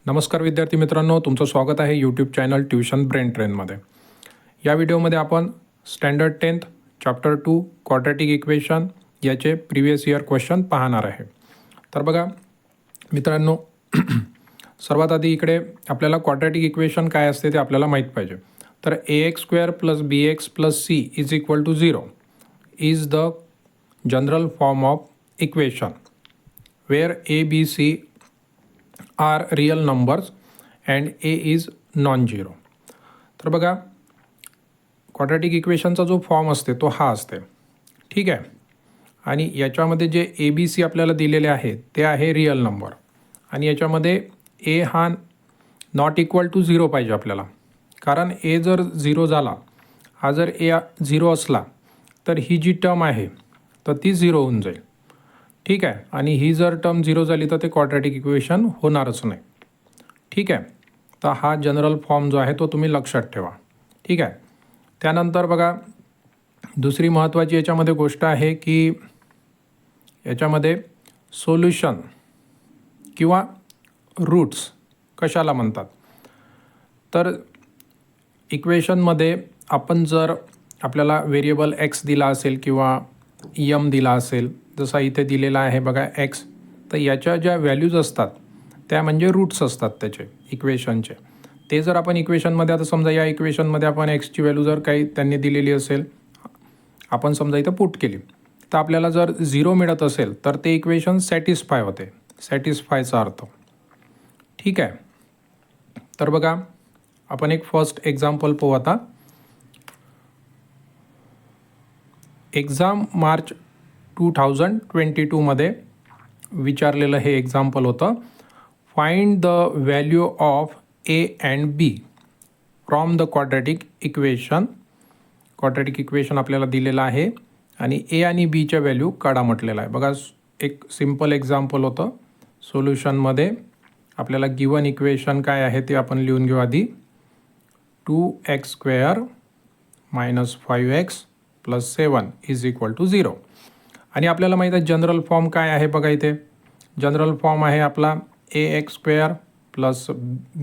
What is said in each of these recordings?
नमस्कार विद्यार्थी मित्रांनो, तुमचं स्वागत आहे यूट्यूब चॅनल ट्यूशन ब्रेन ट्रेनमध्ये. या व्हिडिओमध्ये आपण standard 10th chapter 2 quadratic equation याचे प्रिव्हियस इयर क्वेश्चन पाहणार आहे. तर बघा मित्रांनो, सर्वात आधी इकडे आपल्याला क्वाड्रॅटिक इक्वेशन काय असते ते आपल्याला माहीत पाहिजे. तर ax² + bx + c = 0 is the general form of equation where a, b, c are real numbers and a is non zero. तर बघा क्वाड्रॅटिक इक्वेशनचा जो फॉर्म असते तो हा असते, ठीक आहे. आणि याच्यामध्ये जे ए बी सी आपल्याला दिलेले आहेत ते आहे रियल नंबर, आणि याच्यामध्ये ए हा नॉट इक्वल टू 0 पाहिजे आपल्याला, कारण ए जर 0 झाला, हा जर ए 0 असला तर ही जी टर्म आहे तर ती 0 होऊन जाईल, ठीक आहे. आणि ही जर टर्म 0 झाली तर ते क्वाड्रॅटिक इक्वेशन होणारच नाही, ठीक आहे. तर हा जनरल फॉर्म जो आहे तो तुम्ही लक्षात ठेवा, ठीक आहे. त्यानंतर बघा दुसरी महत्त्वाची याच्यामध्ये गोष्ट आहे की याच्यामध्ये सोल्युशन किंवा रूट्स कशाला म्हणतात. तर इक्वेशनमध्ये आपण जर आपल्याला व्हेरिएबल एक्स दिला असेल किंवा यम दिला असेल, जसा इथे दिलेला आहे बघा एक्स, तर याच्या ज्या व्हॅल्यूज असतात त्या म्हणजे रूट्स असतात त्याचे इक्वेशनचे. ते जर आपण इक्वेशनमध्ये, आता समजा या इक्वेशनमध्ये आपण एक्सची व्हॅल्यू जर काही त्यांनी दिलेली असेल, आपण समजा इथं पुट केली, तर आपल्याला जर 0 मिळत असेल तर ते इक्वेशन सॅटिस्फाय होते, सॅटिस्फायचा अर्थ, ठीक आहे. तर बघा आपण एक फर्स्ट एक्झाम्पल पाहू आता. एक्झाम मार्च 2022 मध्ये विचारलेलं हे एक्झाम्पल होतं. Find the value of A and B from the quadratic equation. Quadratic equation आपल्याला दिलेलं आहे आणि ए आणि बीच्या व्हॅल्यू काढा म्हटलेलं आहे. बघा एक सिम्पल एक्झाम्पल होतं. सोल्युशनमध्ये आपल्याला गिवन इक्वेशन काय आहे ते आपण लिहून घेऊ आधी. 2x² - 5x + 7 = 0. आणि आपल्याला माहीत आहे जनरल फॉर्म काय आहे. बघा इथे जनरल फॉर्म आहे आपला ax² +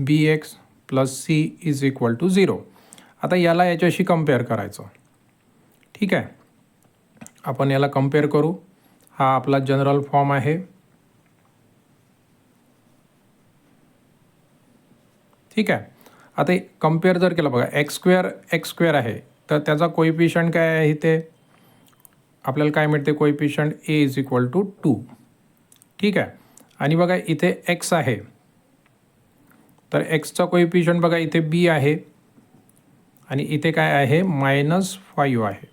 bx + c = 0. आता याला याच्याशी कम्पेअर करायचं, ठीक आहे. आपण याला कम्पेअर करू. हा आपला जनरल फॉर्म आहे, ठीक आहे. आता कम्पेअर जर केलं, बघा x² आहे तर त्याचा कोइफिशियंट काय आहे इथे आपल्याला काय मिळते, कोइफिशियंट a = 2, ठीक आहे. आणि बघा इथे x आहे तर xचा कोइफिशियंट बघा इथे b आहे आणि इथे काय आहे -5 आहे.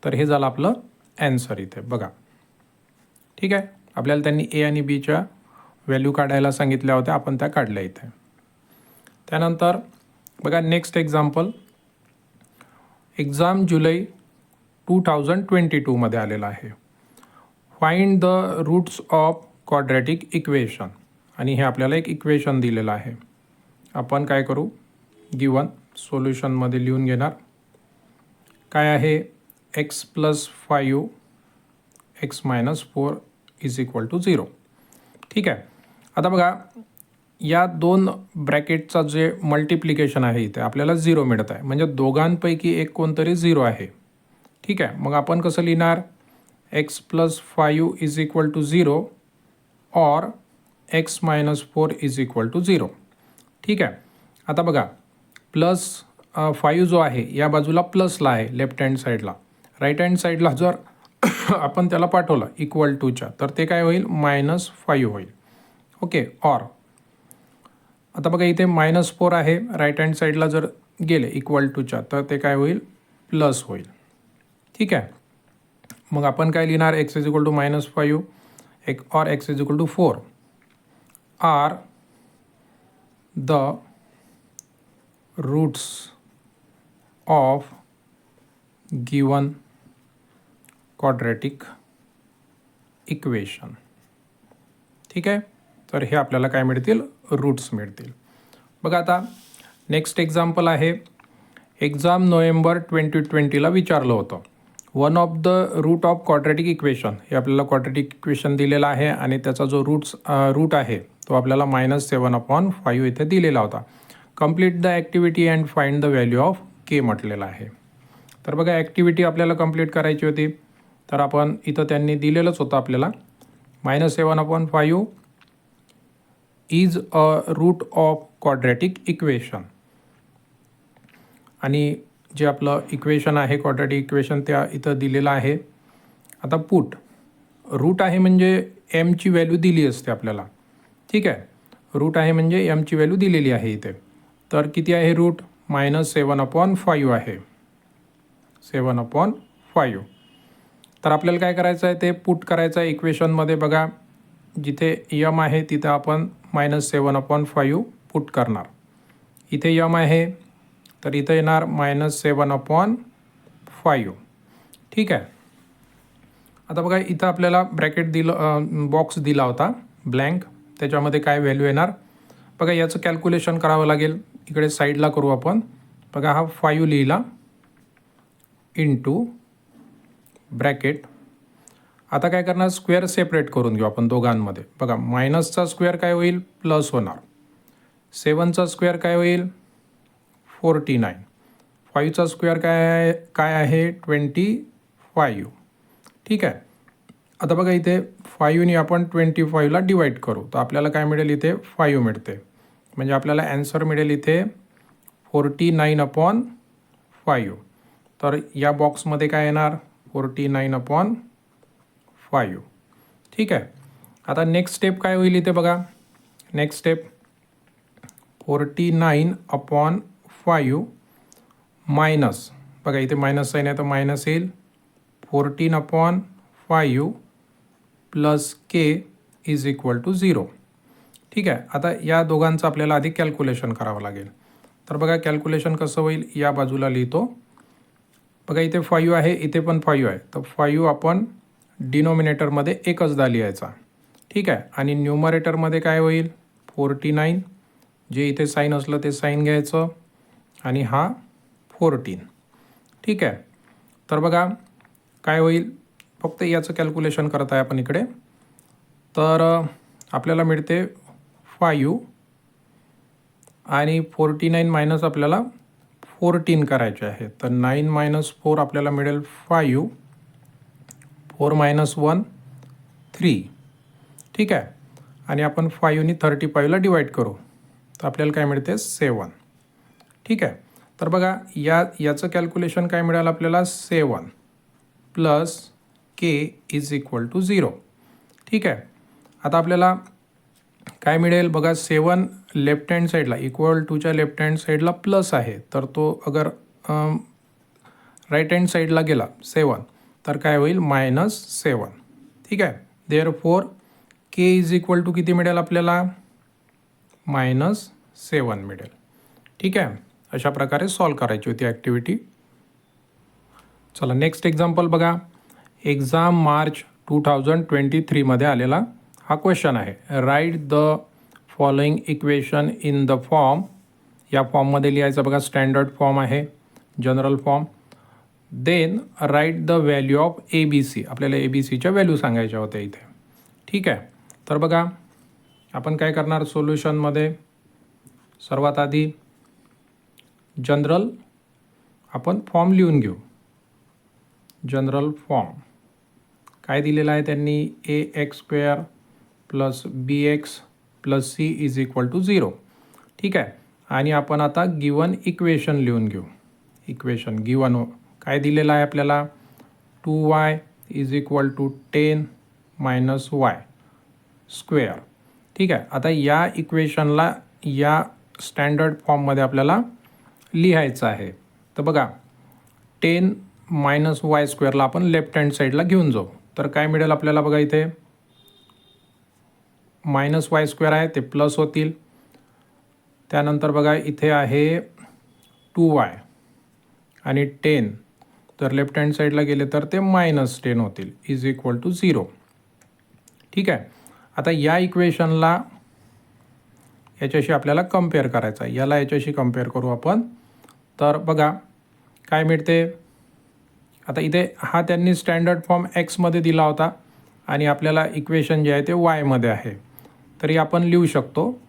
तर हे झालं आपलं ॲन्सर इथे बघा, ठीक आहे. आपल्याला त्यांनी ए आणि बीच्या व्हॅल्यू काढायला सांगितल्या होत्या, आपण त्या काढल्या इथे. त्यानंतर बघा नेक्स्ट एक्झाम्पल एक्झाम जुलै 2022 मध्ये आलेला आहे. Find the roots of quadratic equation. आणि हे आपल्याला एक इक्वेशन दिलेलं आहे. आपण काय करू, गिवन सोल्युशनमध्ये लिहून घेणार. काय आहे x + 5 x - 4 = 0, ठीक आहे. आता बघा या दोन ब्रॅकेटचा जे मल्टिप्लिकेशन आहे इथे आपल्याला 0 मिळत आहे, म्हणजे दोघांपैकी एक कोणतरी 0 आहे, ठीक आहे. मग आपण कसं लिहिणार, x + 5 = 0 और x - 4 = 0, ठीक आहे. आता बघा +5 जो आहे या बाजूला प्लसला आहे लेफ्ट हँड साईडला. राईट हँड साईडला जर आपण त्याला पाठवलं =च्या तर ते काय होईल -5 होईल, ओके. और आता बघा इथे -4 आहे, राईट हँड साईडला जर गेले =च्या तर ते काय होईल प्लस होईल, ठीक आहे. मग आपण काय लिहिणार, x = -5 और x = 4 are the roots of given quadratic equation, ठीक आहे. तर हे आपल्याला काय मिळतील, रूट्स मिळतील. बघा आता नेक्स्ट एक्झाम्पल आहे. एक्झाम नोव्हेंबर 2020ला विचारलं होतं. One of the root of quadratic equation. हे आपल्याला क्वाड्रॅटिक इक्वेशन दिलेलं आहे आणि त्याचा जो रूट आहे तो आपल्याला -7/5 इथे दिलेला होता. Complete the activity and find the value of K म्हटलेलं आहे. तर बघा ॲक्टिव्हिटी आपल्याला कंप्लीट करायची होती. तर आपण इथं त्यांनी दिलेलंच होतं आपल्याला -7/5 is a route of quadratic equation. आणि जे आपलं इक्वेशन आहे क्वाड्रॅटिक इक्वेशन त्या इथं दिलेलं आहे. आता पुट रूट आहे म्हणजे एमची व्हॅल्यू दिली असते आपल्याला. ठीक आहे, रूट आहे म्हणजे एमची व्हॅल्यू दिलेली आहे इथे. तर किती आहे रूट? -7/5 आहे. 7/5. तर आपल्याला काय करायचं आहे ते पुट करायचं आहे इक्वेशनमध्ये. बघा जिथे यम आहे तिथं आपण -7/5 पुट करणार. इथे यम आहे तर इथं येणार -7/5. ठीक आहे. आता बघा इथं आपल्याला ब्रॅकेट बॉक्स दिला होता ब्लँक, त्याच्यामध्ये काय व्हॅल्यू येणार बघा. याचं कॅल्क्युलेशन करावं लागेल. इकडे साईडला करू आपण. बघा हा 5 लिहिला इंटू ब्रॅकेट. आता काय करणार, स्क्वेअर सेपरेट करून घेऊ आपण दोघांमध्ये. बघा मायनसचा स्क्वेअर काय होईल, प्लस होणार. 7चा स्क्वेअर काय होईल, 49. 5चा स्क्वेअर काय आहे 25. ठीक आहे. आता बघा इथे 5ने आपण 25ला डिवाईड करू तर आपल्याला काय मिळेल, इथे 5 मिळते. म्हणजे आपल्याला ॲन्सर मिळेल इथे 49/5. तर या बॉक्समध्ये काय येणार 49/5. ठीक आहे. आता नेक्स्ट स्टेप काय होईल इथे बघा. नेक्स्ट स्टेप 49/5 मायनस, बघा इथे मायनस साईन आहे तर मायनस येईल. 14/5 plus k is equal to 0. ठीक आहे. आता या दोघांचं आपल्याला आधी कॅल्क्युलेशन करावं लागेल. तर बघा कॅल्क्युलेशन कसं होईल, या बाजूला लिहितो. बघा इथे 5 आहे, इथे पण 5 आहे. तर 5 आपण डिनोमिनेटरमध्ये एकचदा लिहायचा. ठीक आहे. आणि न्यूमरेटरमध्ये काय होईल 49. जे इथे साईन असलं ते साईन घ्यायचं आणि हा 14. ठीक आहे. तर बघा काय होईल, फक्त याचं कॅल्क्युलेशन करत आहे आपण इकडे. तर आपल्याला मिळते 5 आणि 49 मायनस आपल्याला 14 करायचे आहे. तर 9 - 4 आपल्याला मिळेल 5. 4 - 1 3. ठीक आहे. आणि आपण 5ने 35ला डिवाईड करू तर आपल्याला काय मिळते 7. ठीक आहे. तर बघा याचं कॅल्क्युलेशन काय मिळालं आपल्याला 7 plus k is equal to 0. ठीक आहे. आता आपल्याला काय मिळेल बघा, 7 लेफ्ट हँड साईडला इक्वल टूच्या लेफ्ट हँड साईडला प्लस आहे. तर तो अगर राईट हँड साईडला गेला 7 तर काय होईल -7. ठीक आहे. Therefore k is equal to किती मिळेल आपल्याला -7 मिळेल. ठीक आहे. अशा प्रकारे सॉल्व करायची होती ॲक्टिव्हिटी. चला नेक्स्ट एक्झाम्पल बघा. एक्झाम मार्च 2023 मध्ये आलेला हा क्वेश्चन आहे. Write the following equation in the form. या फॉर्ममध्ये लिहायचं बघा. स्टँडर्ड फॉर्म आहे, general form. Then write the value of ABC. आपल्याला ABCच्या व्हॅल्यू सांगायच्या होत्या इथे. ठीक आहे. तर बघा आपण काय करणार सोल्युशनमध्ये, सर्वात आधी जनरल आपण फॉर्म लिहून घेऊ. जनरल फॉर्म काय दिलेला आहे त्यांनी, AX² plus BX plus C is equal to 0. ठीक आहे. आणि आपण आता गिवन इक्वेशन लिहून घेऊ. इक्वेशन गिवन काय दिलेलं आहे आपल्याला, 2y is equal to 10 - y square. ठीक आहे. आता या इक्वेशनला या स्टँडर्ड फॉर्ममध्ये आपल्याला लिहायचं आहे. तर बघा 10 - y स्क्वेअरला आपण लेफ्ट हँड साईडला घेऊन जाऊ. तर काय मिळेल आपल्याला बघा, इथे -y स्क्वेअर आहे ते प्लस होतील. त्यानंतर बघा इथे आहे 2y आणि 10, तर लेफ्ट हँड साईडला गेले तर ते -10 होतील इज इक्वल टू 0. ठीक आहे. आता या इक्वेशनला याच्याशी आपल्याला कम्पेअर करायचं आहे. याला याच्याशी कम्पेअर करू आपण. तर बघा काय मिळते. आता इथे हा त्यांनी स्टँडर्ड फॉर्म Xमध्ये दिला होता आणि आपल्याला इक्वेशन जे आहे ते Yमध्ये आहे. तरी आपण लिहू शकतो.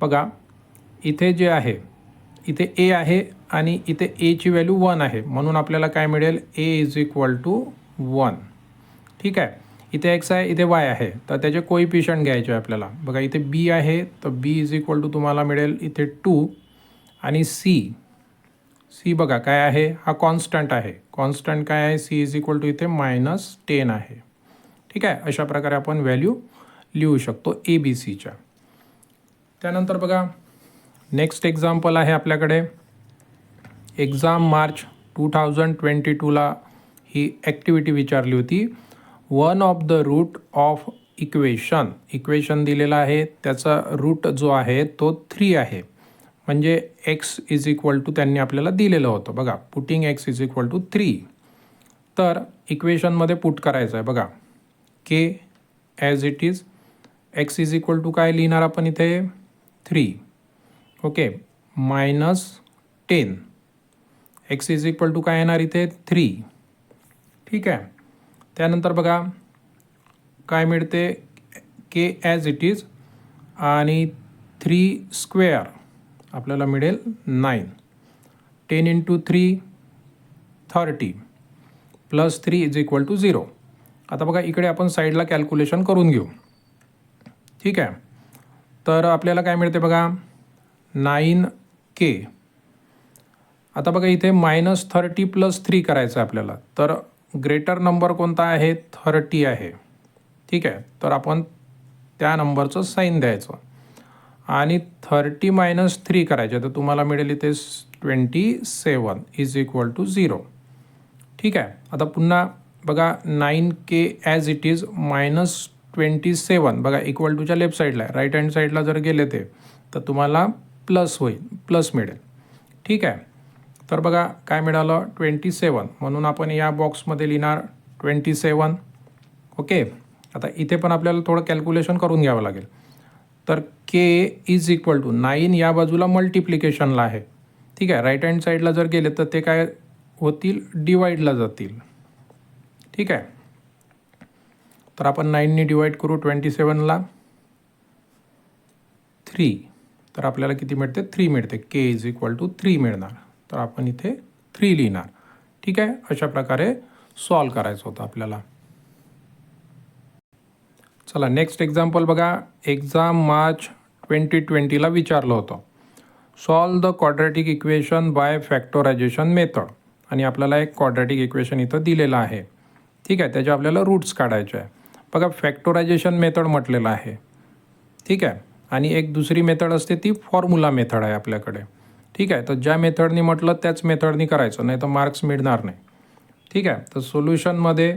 बघा इथे जे आहे, इथे ए आहे आणि इथे एची व्हॅल्यू 1 आहे, म्हणून आपल्याला काय मिळेल, ए इज इक्वल टू 1. ठीक आहे. इथे एक्स आहे, इथे वाय आहे, तर त्याचे कोइफिशियंट घ्यायचे आहे आपल्याला. बघा इथे बी आहे, तर बी इज इक्वल टू तुम्हाला मिळेल इथे 2 आणि सी बघा काय आहे, हा कॉन्स्टंट आहे. कॉन्स्टंट काय आहे, सी इज इक्वल टू इथे -10 आहे. ठीक आहे. अशा प्रकारे आपण व्हॅल्यू लिहू शकतो ए बी सीच्या. त्यानंतर बघा नेक्स्ट एक्झाम्पल आहे आपल्याकडे. एक्झाम मार्च 2022ला ही ॲक्टिव्हिटी विचारली होती. One of the root of equation दिलेला आहे, त्याचा रूट जो आहे तो 3 आहे. म्हणजे एक्स इज इक्वल टू त्यांनी आपल्याला दिलेलं होतं. बघा putting X is equal to 3. तर इक्वेशनमध्ये पुट करायचं आहे. बघा K as it is, X is equal to काय लिहिणार आपण इथे 3. Okay, -10. X is equal to काय येणार इथे 3. ठीक आहे. त्यानंतर बघा काय मिळते, के ॲज इट इज आणि 3 स्क्वेअर आपल्याला मिळेल 9. 10 × 3 30 प्लस 3 इज इक्वल टू 0. आता बघा इकडे आपण साईडला कॅल्क्युलेशन करून घेऊ. ठीक आहे. तर आपल्याला काय मिळते बघा 9K. आता बघा इथे -30 + 3 करायचं आहे आपल्याला, तर ग्रेटर नंबर कोणता आहे, 30 आहे. ठीक आहे. तर आपण त्या नंबरचं साईन द्यायचं आणि 30 - 3 करायचे, तर तुम्हाला मिळेल इथे 27 इज इक्वल टू 0. ठीक आहे. आता पुन्हा बघा 9K ॲज इट इज -27 बघा इक्वल टूच्या लेफ्ट साईडला आहे. राईट हँड साईडला जर गेले ते तर तुम्हाला प्लस होईल, प्लस मिळेल. ठीक आहे. तर बघा काय मिळालं 27, म्हणून आपण या बॉक्समध्ये लिहिणार 27. ओके. आता इथे पण आपल्याला थोडं कॅल्क्युलेशन करून घ्यावं लागेल. तर के इज इक्वल टू 9 या बाजूला मल्टिप्लिकेशनला आहे. ठीक आहे. राईट हँड साईडला जर गेले तर ते काय होतील, डिवाईडला जातील. ठीक आहे. तर आपण 9ने डिवाईड करू 27ला 3, तर आपल्याला किती मिळते 3 मिळते. के इज इक्वल टू 3 मिळणार, तर आपण इथे 3 लिहिणार. ठीक आहे. अशा प्रकारे सॉल्व करायचं होतं आपल्याला. चला नेक्स्ट एक्झाम्पल बघा. एक्झाम मार्च 2020ला विचारलं होतं. Solve the quadratic equation by factorisation method, आणि आपल्याला एक क्वाड्रॅटिक इक्वेशन इथं दिलेलं आहे. ठीक आहे. त्याचे आपल्याला रूट्स काढायचे आहे. बघा फॅक्टरायझेशन मेथड म्हटलेलं आहे. ठीक आहे. आणि एक दुसरी मेथड असते ती फॉर्म्युला मेथड आहे आपल्याकडे. ठीक आहे. तर ज्या मेथडनी म्हटलं त्याच मेथडनी करायचं, नाही तर मार्क्स मिळणार नाही. ठीक आहे. तर सोल्युशनमध्ये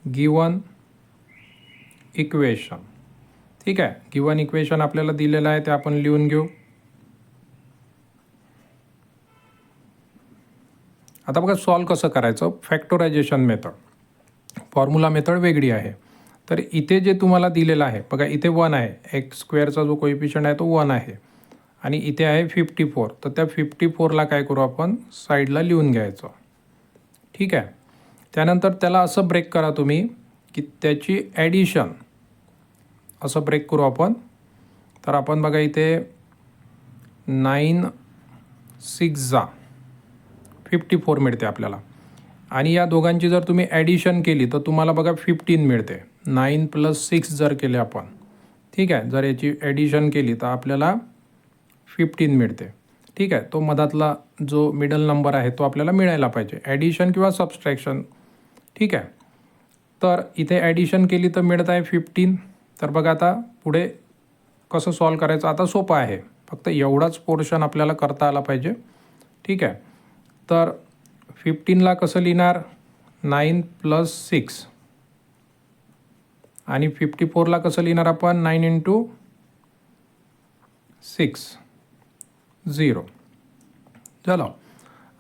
गिवन इक्वेशन, ठीक आहे, गिवन इक्वेशन आपल्याला दिलेलं आहे ते आपण लिहून घेऊ. आता बघा सॉल्व कसं करायचं. फॅक्टरायझेशन मेथड, फॉर्म्युला मेथड वेगळी आहे. तर इथे जे तुम्हाला दिलेलं आहे बघा, इथे 1 आहे, एक्स स्क्वेअरचा जो कोइफिशियंट आहे तो 1 आहे, आणि इथे आहे 54. तर त्या 54ला काय करू आपण साईडला लिहून घ्यायचं. ठीक आहे. त्यानंतर त्याला असं ब्रेक करा तुम्ही की त्याची ॲडिशन असं ब्रेक करू आपण. तर आपण बघा इथे 9 6 54 मिळते आपल्याला, आणि या दोघांची जर तुम्ही ॲडिशन केली तर तुम्हाला बघा 15 मिळते. 9 + 6 जर केले आपण, ठीक आहे, जर याची ॲडिशन केली तर आपल्याला 15 मिळते. ठीक आहे. तो मधातला जो मिडल नंबर आहे तो आपल्याला मिळायला पाहिजे, ॲडिशन किंवा सबस्ट्रॅक्शन. ठीक आहे. तर इथे ॲडिशन केली तर मिळत आहे 15. तर बघा आता पुढे कसं सॉल्व करायचं, आता सोपं आहे, फक्त एवढाच पोर्शन आपल्याला करता आला पाहिजे. ठीक आहे. तर 15ला कसं लिहिणार, 9 + 6, आणि 54ला कसं लिहिणार आपण 9 × 6 0. झालं.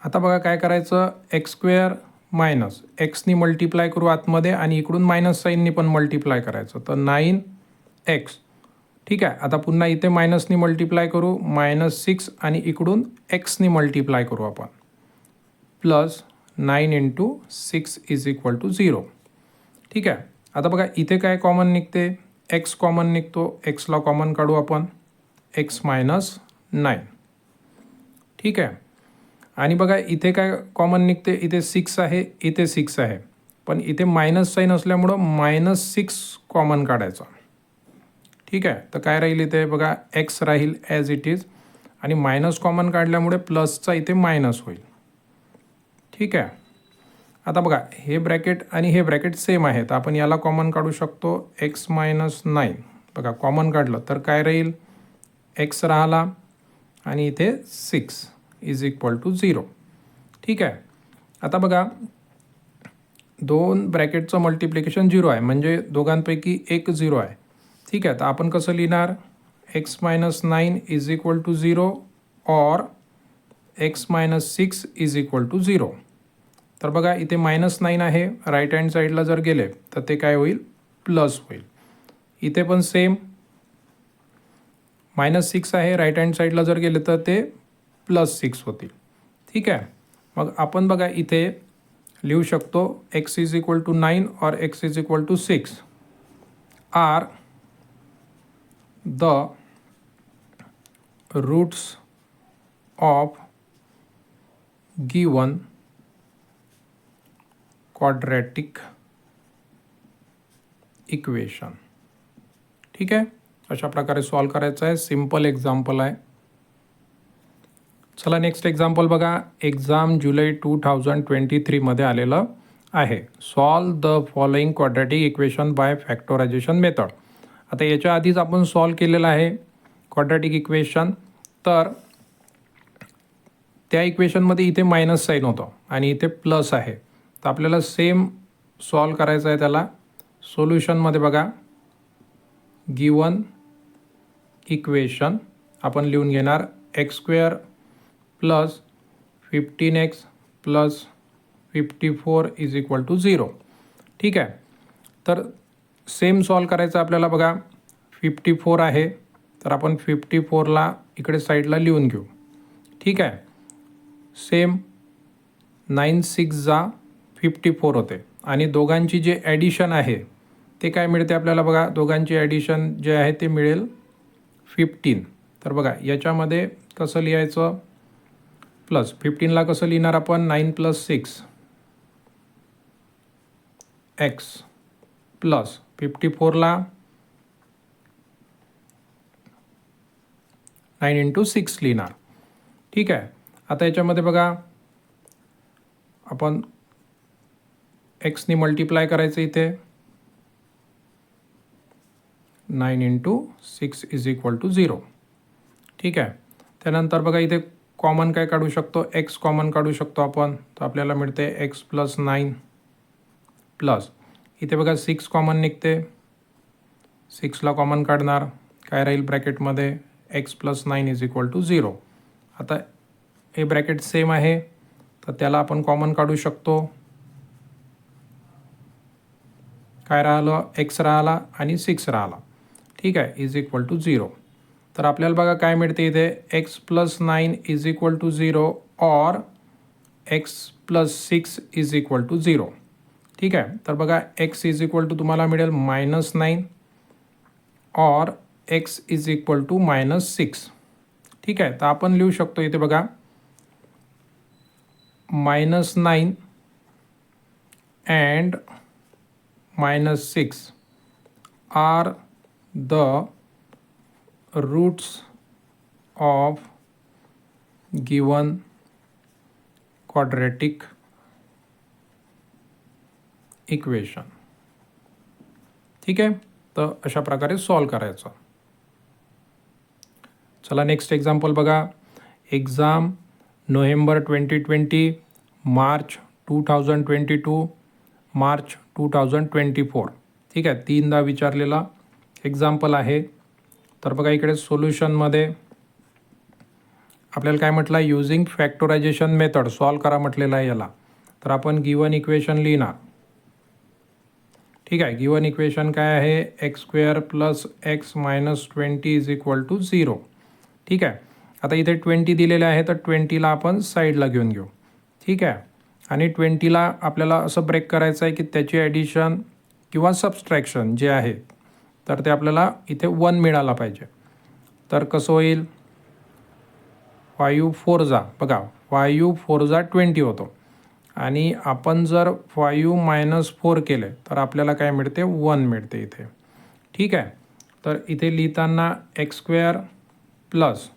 आता बघा काय करायचं, एक्स स्क्वेअर मायनस एक्सनी मल्टिप्लाय करू आतमध्ये, आणि इकडून मायनस साईननी पण मल्टिप्लाय करायचं, तर 9x. ठीक आहे. आता पुन्हा इथे मायनसनी मल्टिप्लाय करू, -6, आणि इकडून एक्सनी मल्टिप्लाय करू आपण, प्लस 9 × 6 इज इक्वल टू 0. ठीक आहे. आता बघा इथे काय कॉमन निघते, एक्स कॉमन निघतो, एक्सला कॉमन काढू आपण, एक्स मायनस 9. ठीक आहे. आणि बघा इथे काय कॉमन निघते, इथे 6 आहे, इथे 6 आहे, पण इथे मायनस साईन असल्यामुळं -6 कॉमन काढायचा. ठीक आहे. तर काय राहील इथे बघा, एक्स राहील ॲज इट इज, आणि मायनस कॉमन काढल्यामुळे प्लसचा इथे मायनस होईल. ठीक आहे. आता बघा हे ब्रॅकेट आणि हे ब्रॅकेट सेम आहे, तर आपण याला कॉमन काढू शकतो, एक्स मायनस 9. बघा कॉमन काढलं तर काय राहील, एक्स राहिला आणि इथे 6 इज इक्वल टू 0. ठीक आहे. आता बघा दोन ब्रॅकेटचं मल्टिप्लिकेशन 0 आहे, म्हणजे दोघांपैकी एक 0 आहे. ठीक आहे. तर आपण कसं लिहिणार, x minus 9 is equal to 0 और x minus 6 is equal to 0. तर बघा इथे -9 आहे, राईट हँड साईडला जर गेले तर ते काय होईल, प्लस होईल. इथे पण सेम -6 आहे, राईट हँड साईडला जर गेले तर ते +6 होतील. ठीक आहे. मग आपण बघा इथे लिहू शकतो, एक्स इज इक्वल टू 9 और x is equal to 6 are the roots of given quadratic equation. ठीक आहे. अशा प्रकारे सॉल्व करायचं आहे, सिम्पल एक्झाम्पल आहे. चला नेक्स्ट एक्झाम्पल बघा, एक्झाम जुलै 2023 मध्ये आलेलं आहे. Solve the following quadratic equation by factorisation method. आता याच्या आधीच आपण सॉल्व केलेलं आहे क्वाड्रॅटिक इक्वेशन, तर त्या इक्वेशनमध्ये इथे मायनस साईन होतं आणि इथे प्लस आहे, तर आपल्याला सेम सॉल्व करायचं आहे त्याला. सोल्युशनमध्ये बघा गिवन इक्वेशन आपण लिहून घेणार, x² plus 15x plus 54 is equal to 0. ठीक आहे. तर सेम सॉल्व करायचं आपल्याला. बघा 54 आहे, तर आपण 54ला इकडे साईडला लिहून घेऊ. ठीक आहे. सेम 9 6 जा 54 होते, आणि दोघांची जे ॲडिशन आहे ते काय मिळते आपल्याला, बघा दोघांची ॲडिशन जे आहे ते मिळेल 15. तर बघा याच्यामध्ये कसं लिहायचं, प्लस 15ला कसं लिहिणार आपण, 9 + 6 x प्लस 54ला 9 × 6 लिहिणार. ठीक आहे. आता याच्यामध्ये बघा आपण एक्सनी मल्टिप्लाय करायचं, इथे 9 × 6 इज इक्वल टू 0. ठीक आहे. त्यानंतर बघा इथे कॉमन काय काढू शकतो, एक्स कॉमन काढू शकतो आपण, तर आपल्याला मिळते एक्स प्लस 9 प्लस इथे बघा 6 कॉमन निघते, 6ला कॉमन काढणार, काय राहील ब्रॅकेटमध्ये, X plus 9 is equal to 0. आता हे ब्रॅकेट सेम आहे, तर त्याला आपण कॉमन काढू शकतो. काय राहिलं, एक्स राहिला आणि 6 राहिला. ठीक आहे, इज इक्वल टू 0. तर आपल्याला बघा काय मिळते इथे, x plus 9 is equal to 0 और x plus 6 is equal to 0. ठीक आहे. तर बघा एक्स इज इक्वल टू तुम्हाला मिळेल -9 और एक्स इज इक्वल टू -6. ठीक आहे. तर आपण लिहू शकतो इथे बघा -9 and -6 are the roots of given quadratic equation. ठीक आहे. तर अशा प्रकारे सॉल्व करायचं. चला नेक्स्ट एक्झाम्पल बघा, एक्झाम नोव्हेंबर 2020, मार्च 2022, मार्च 2024. ठीक आहे. 3दा विचारलेला एक्झाम्पल आहे. तर बघा इकडे सोल्युशनमध्ये आपल्याला काय म्हटलं, युजिंग फॅक्टरायझेशन मेथड सॉल्व करा म्हटलेलं आहे याला. तर आपण गिवन इक्वेशन लिहिणार. ठीक आहे. गिवन इक्वेशन काय आहे, x² plus x minus 20 is equal to 0. ठीक आहे. आता इथे 20 दिलेले आहे, तर 20ला आपण साईडला घेऊन घेऊ. ठीक आहे. आणि 20ला आपल्याला असं ब्रेक करायचं आहे की त्याची ॲडिशन किंवा सबस्ट्रॅक्शन जे आहे तर ते आपल्याला इथे 1 मिळाला पाहिजे. तर कसं होईल, 5 4 जा बघा 5 4 जा 20 होतो आणि आपण जर 5 मायनस 4 केले तर आपल्याला काय मिळते, 1 मिळते इथे. ठीक आहे. तर इथे लिहिताना x² प्लस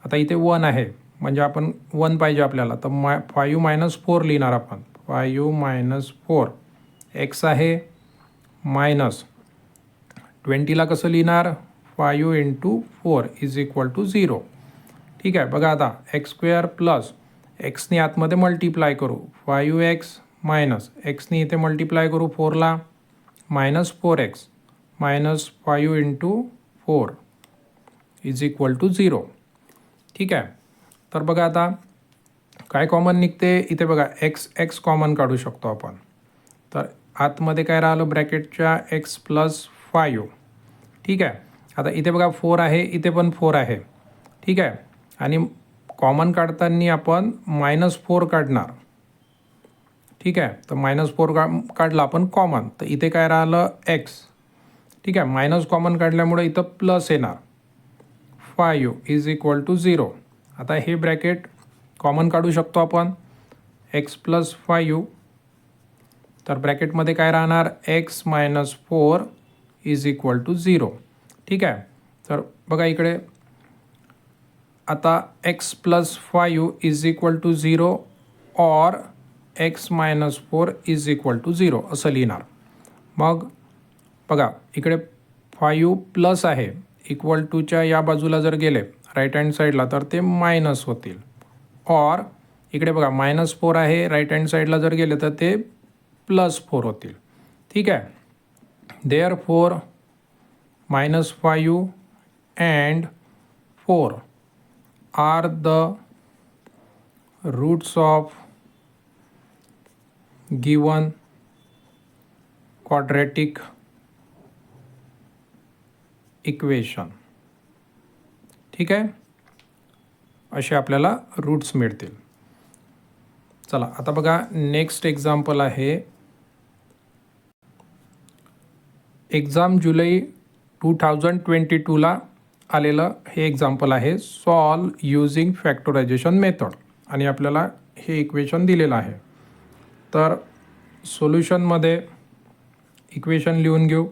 आता इथे 1 आहे म्हणजे आपण 1 पाहिजे आपल्याला, तर 5 मायनस 4 लिहिणार आपण. 5 मायनस 4 x आहे मायनस 20ला कसं लिहिणार, 5 इंटू 4 इज इक्वल टू 0. ठीक आहे. बघा आता x² प्लस एक्सनी आतमध्ये मल्टिप्लाय करू 5x मायनस एक्सनी इथे मल्टिप्लाय करू 4ला minus 4x minus 5 into 4 is equal to 0. ठीक आहे. तर बघा आता काय कॉमन निघते इथे, बघा x कॉमन काढू शकतो आपण. तर आतमध्ये काय राहिलं ब्रॅकेटच्या x प्लस 5. ठीक आहे. आता इथे बघा 4 आहे, इथे पण 4 आहे. ठीक आहे. आणि कॉमन काढताना आपण मायनस 4 काढणार. ठीक आहे. तर मायनस 4 काढला आपण कॉमन, तर इथे काय राहिलं x. ठीक आहे. मायनस कॉमन काढल्यामुळे इथं प्लस येणार 5 इज इक्वल टू 0. आता हे ब्रॅकेट कॉमन काढू शकतो आपण x प्लस 5. तर ब्रॅकेटमध्ये काय राहणार x minus 4 is equal to 0. ठीक आहे. तर बघा इकडे आता x plus 5 is equal to 0 और x minus 4 is equal to 0 असं लिहिणार. मग बघा इकडे 5 प्लस आहे, इक्वल टूच्या या बाजूला जर गेले राईट हँड साईडला तर ते मायनस होतील. और इकडे बघा मायनस 4 आहे, राईट हँड साईडला जर गेले तर ते प्लस 4 होतील. ठीक आहे. Therefore minus 5 and 4 are the roots of given quadratic equation. ठीक आहे. असे आपल्याला रूट्स मिळतील. चला आता बघा नेक्स्ट एक्झाम्पल आहे. एक्झाम जुलै 2022ला आलेलं हे एक्झाम्पल आहे. सॉल्व युजिंग फॅक्टरायझेशन मेथड आणि आपल्याला हे इक्वेशन दिलेलं आहे. तर सोल्युशनमध्ये इक्वेशन लिहून घेऊ.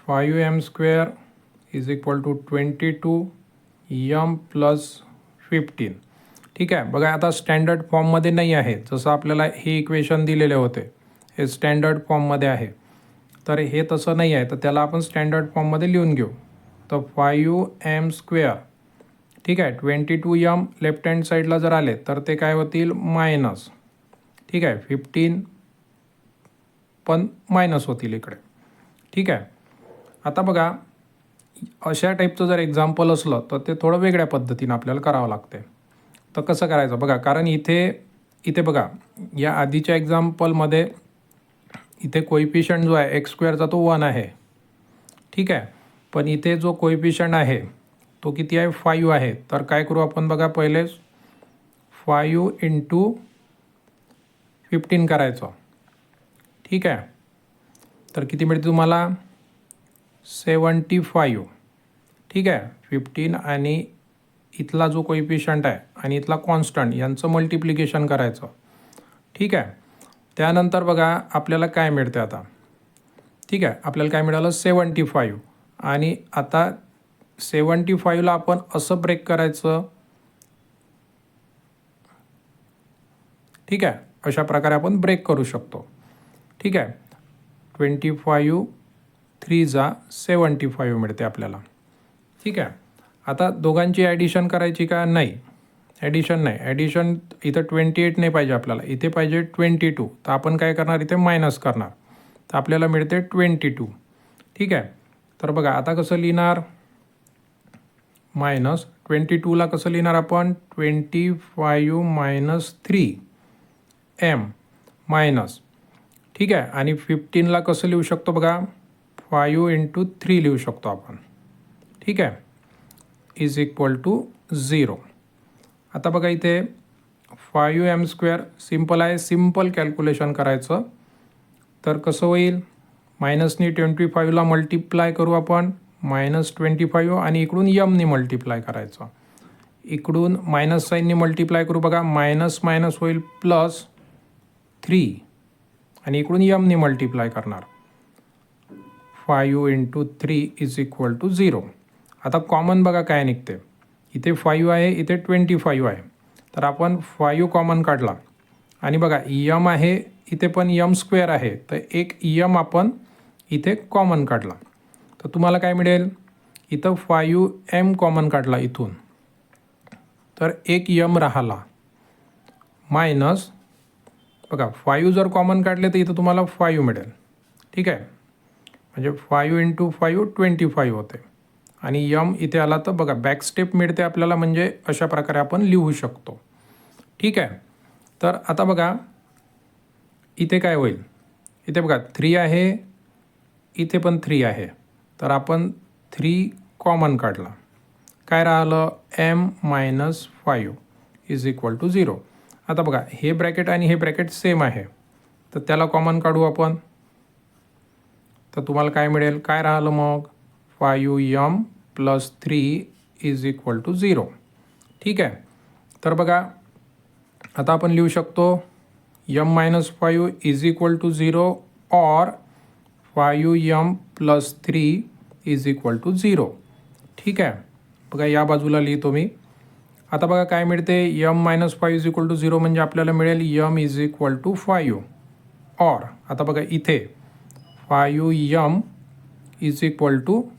5m² is equal to 22m plus 15. ठीक आहे. बघा आता स्टँडर्ड फॉर्ममध्ये नाही आहे, जसं आपल्याला हे इक्वेशन दिलेले होते हे स्टँडर्ड फॉर्ममध्ये आहे. तर हे तसं नाही आहे, तर त्याला आपण स्टँडर्ड फॉर्ममध्ये लिहून घेऊ. तर 5m². ठीक आहे. 22m लेफ्ट हँड साईडला जर आले तर ते काय होतील मायनस. ठीक आहे. 15 पण मायनस होतील इकडे. ठीक आहे. आता बघा अशा टाईपचं जर एक्झाम्पल असलं तर ते थोडं वेगळ्या पद्धतीनं आपल्याला करावं लागते. तर कसं करायचं बघा, कारण इथे बघा या आधीच्या एक्झाम्पलमध्ये इथे कोइफिशियंट जो आहे x² तो 1 आहे. ठीक आहे. पण इथे जो कोइफिशियंट आहे तो किती आहे 5 आहे. तर काय करू आपण बघा, पहिले 5 इंटू 15 करायचं. ठीक आहे. तर किती मिळते तुम्हाला 75. ठीक आहे. 15 आणि इथला जो कोइफिशियंट आहे आणि इथला कॉन्स्टंट यांचं मल्टिप्लिकेशन करायचं. ठीक आहे. त्यानंतर बघा आपल्याला काय मिळते आता. ठीक आहे. आपल्याला काय मिळालं 75. आणि आता 75ला आपण असं ब्रेक करायचं. ठीक आहे. अशा प्रकारे आपण ब्रेक करू शकतो. ठीक आहे. 25 3 जा 75 मिळते आपल्याला. ठीक आहे. आता दोघांची ॲडिशन करायची का नाही, ॲडिशन नाही. ॲडिशन इथं 28 नाही पाहिजे आपल्याला, इथे पाहिजे 22. तर आपण काय करणार इथे मायनस करणार. तर आपल्याला मिळते 22. ठीक आहे. तर बघा आता कसं लिहिणार मायनस 22ला कसं लिहिणार आपण 25 मायनस 3m मायनस. ठीक आहे. आणि 15ला कसं लिहू शकतो बघा 5 इंटू 3 लिहू शकतो आपण. ठीक आहे. Is equal to 0. आता बघा इथे 5m² सिम्पल आहे, सिम्पल कॅल्क्युलेशन करायचं. तर कसं होईल, मायनसनी 25ला मल्टिप्लाय करू आपण, -25 आणि इकडून यमनी मल्टिप्लाय करायचं. इकडून मायनस साईननी मल्टिप्लाय करू बघा, मायनस मायनस होईल +3 आणि इकडून यमनी मल्टिप्लाय करणार. 5 × 3 = 0. आता कॉमन बघा काय निघते, इथे 5 आहे, इथे 25 आहे. तर आपण 5 कॉमन काढला आणि बघा यम आहे, इथे पण यम स्क्वेअर आहे, तर एक यम आपण इथे कॉमन काढला. तर तुम्हाला काय मिळेल, इथं 5m कॉमन काढला इथून, तर एक यम राहिला, मायनस बघा 5 जर कॉमन काढले तर इथं तुम्हाला 5 मिळेल. ठीक आहे, म्हणजे 5 × 5 25 होते आणि यम इथे आला तर बघा बॅक स्टेप मिळते आपल्याला, म्हणजे अशा प्रकारे आपण लिहू शकतो. ठीक आहे, तर आता बघा इथे काय होईल, इथे बघा 3 आहे, इथे पण 3 आहे, तर आपण 3 कॉमन काढला, काय राहिलं m-5 = 0. आता बघा हे ब्रॅकेट आणि हे ब्रॅकेट सेम आहे, तर त्याला कॉमन काढू आपण, तर तुम्हाला काय मिळेल, काय राहिलं मग 5m + 3 = 0. ठीक आहे, तर बघा आता आपण लिहू शकतो m-5 = 0 और 5m + 3 = 0. ठीक आहे, बघा या बाजूला लिहितो मी. आता बघा काय मिळते, m-5 = 0 म्हणजे आपल्याला मिळेल m = 5 और आता बघा इथे 5m =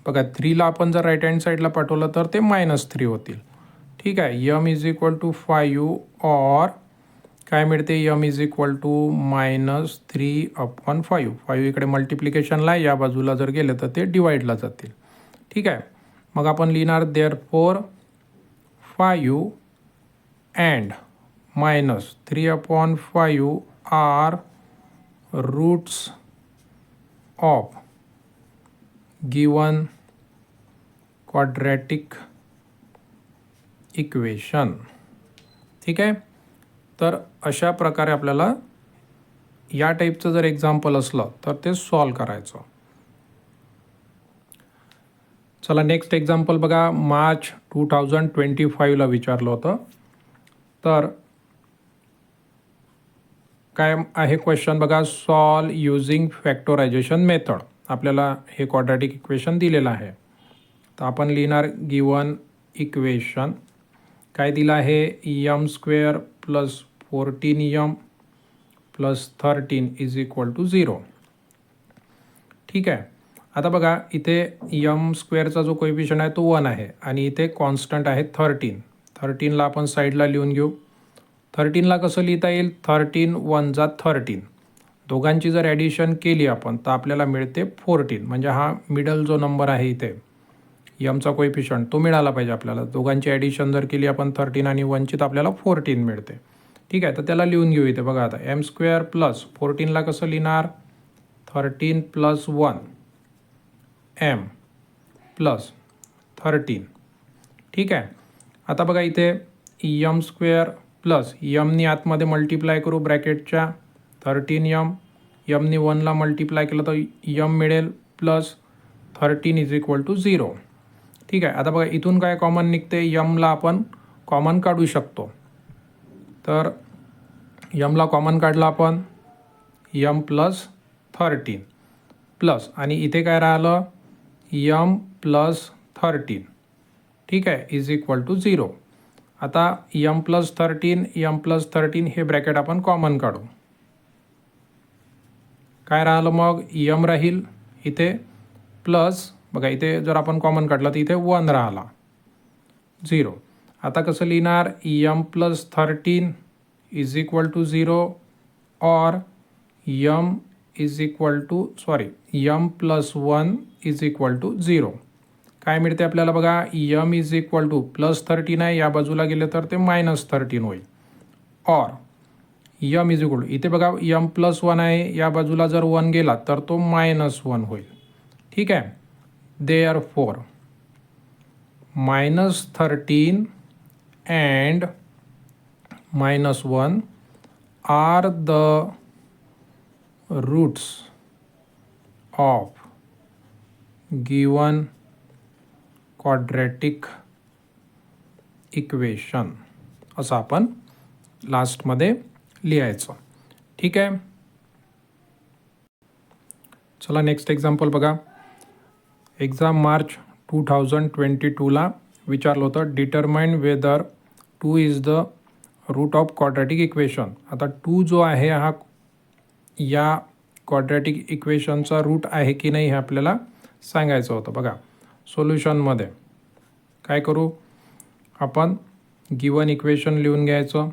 बघा 3ला आपण जर राईट हँड साईडला पाठवलं तर ते -3 होतील. ठीक आहे, m = 5 और काय मिळते, m = -3/5. 5 इकडे मल्टिप्लिकेशनला आहे, या बाजूला जर गेले तर ते डिवाईडला जातील. ठीक आहे, मग आपण लिहिणार therefore 5 and -3/5 are roots of given quadratic equation. ठीक आहे, तर अशा प्रकारे आपल्याला या टाईपचं जर एक्झाम्पल असलं तर ते सॉल्व करायचं. चला नेक्स्ट एक्झाम्पल बघा, मार्च 2025ला विचारलं होतं. तर काय आहे क्वेश्चन बघा, सॉल्व युजिंग फॅक्टरायझेशन मेथड. आपल्याला हे क्वाड्रॅटिक इक्वेशन दिलेलं आहे, तर आपण लिहिणार गिवन इक्वेशन. काय दिलं आहे, m² + 14m + 13 = 0. ठीक आहे, आता बघा इथे m² जो कोएफिशियंट आहे तो 1 आहे आणि इथे कॉन्स्टंट आहे 13. 13ला आपण साईडला लिहून घेऊ. 13ला कसं लिहिता येईल, 13 1 जा 13. दोघांची जर ॲडिशन केली आपण तर आपल्याला मिळते 14. म्हणजे हा मिडल जो नंबर आहे इथे यमचा कोएफिशियंट तो मिळाला पाहिजे आपल्याला. दोघांची ॲडिशन जर केली आपण 13 आणि 1ची तर आपल्याला 14 मिळते. ठीक आहे, तर त्याला लिहून घेऊ इथे बघा. आता m² + 14ला कसं लिहिणार, 13 + 1 m + 13. ठीक आहे, आता बघा इथे m² प्लस यमनी आतमध्ये मल्टिप्लाय करू ब्रॅकेटच्या 13m, यमनी 1ला मल्टिप्लाय केलं तर यम मिळेल प्लस 13 = 0. ठीक आहे, आता बघा इथून काय कॉमन निघते, यमला आपण कॉमन काढू शकतो. तर यमला कॉमन काढला आपण, m + 13 प्लस आणि इथे काय राहिलं m + 13. ठीक आहे, = 0. आता m + 13 m + 13 हे ब्रॅकेट आपण कॉमन काढू. काय राहिलं मग, m राहील इथे प्लस बघा इथे जर आपण कॉमन काढलं तर इथे 1 राहिला, 0. आता कसं लिहिणार, m + 13 = 0 और m + 1 = 0. काय मिळते आपल्याला बघा, m = +13 आहे, या बाजूला गेले तर ते -13 होईल. और m इथे बघा m + 1 आहे, या बाजूला जर 1 गेला तर तो -1 होईल. ठीक आहे, therefore -13 and -1 are the roots of given quadratic equation असं आपण लास्टमध्ये लिहायचं. ठीक आहे. चला नेक्स्ट एक्झाम्पल बघा. एक्झाम मार्च 2022ला विचारलं होतं determine whether 2 is the root of quadratic equation. आता 2 जो आहे हा या क्वाड्रॅटिक इक्वेशनचा रूट आहे की नाही हे आपल्याला सांगायचं होतं. बघा सोल्युशनमध्ये काय करू आपण, गिवन इक्वेशन लिहून घ्यायचं.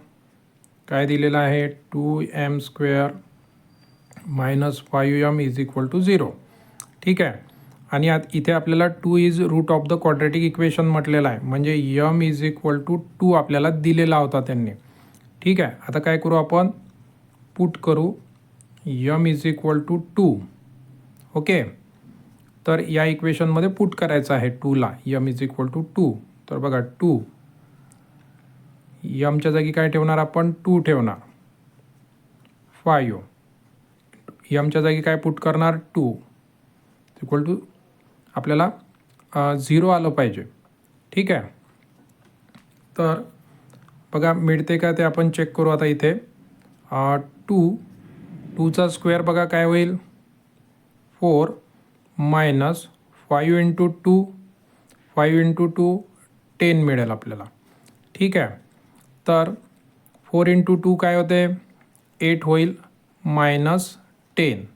काय दिलेलं आहे 2m² - 5m = 0. ठीक आहे. आणि इथे आपल्याला 2 is root of the quadratic equation म्हटलेलं आहे, म्हणजे m = 2 आपल्याला दिलेला होता त्यांनी. ठीक आहे. आता काय करू आपण, पुट करू m = 2. ओके. तर या इक्वेशनमध्ये पुट करायचं आहे 2ला, m = 2. तर बघा 2 mच्या जागी काय ठेवणार आपण, 2 ठेवणार. 5 mच्या जागी काय पुट करणार, 2 = आपल्याला 0 आलं पाहिजे. ठीक आहे. तर बघा मिळते का ते आपण चेक करू. आता इथे 2चा स्क्वेअर बघा काय होईल, 4 - 5 × 2 5 × 2 10 मिळेल आपल्याला. ठीक आहे. तर 4 × 2 काय होते, 8 होईल -10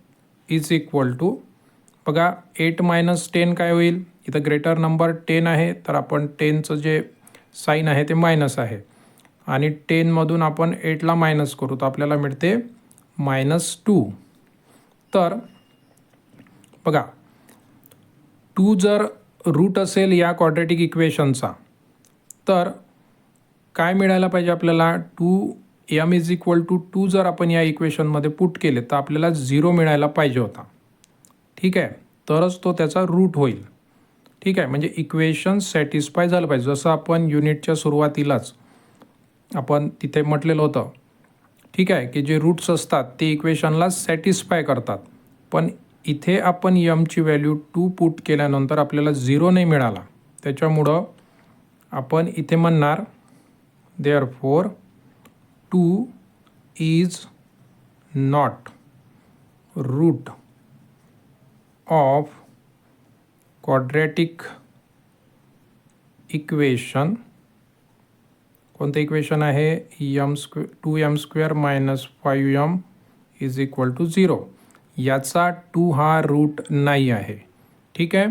= बघा 8 - 10 काय होईल, इथं ग्रेटर नंबर 10 आहे तर आपण 10चं जे साईन आहे ते मायनस आहे आणि 10मधून आपण 8ला मायनस करू तर आपल्याला मिळते -2. तर बघा 2 जर रूट असेल या क्वाड्रॅटिक इक्वेशनचा तर काय मिळायला पाहिजे आपल्याला, 2m = 2 जर आपण या इक्वेशनमध्ये पुट केले तर आपल्याला 0 मिळायला पाहिजे होता. ठीक आहे. तरच तो त्याचा रूट होईल. ठीक आहे. म्हणजे इक्वेशन सॅटिस्फाय झालं पाहिजे. जसं आपण युनिटच्या सुरुवातीलाच आपण तिथे म्हटलेलं होतं. ठीक आहे, की जे रूट्स असतात ते इक्वेशनला सॅटिस्फाय करतात. पण इथे आपण mची व्हॅल्यू 2 पुट केल्यानंतर आपल्याला 0 नाही मिळाला. त्याच्यामुळं आपण इथे म्हणणार therefore 2 is not root of quadratic equation. कोणतं इक्वेशन आहे, 2m² - 5m = 0. याचा 2 हा रूट नाही आहे. ठीक आहे.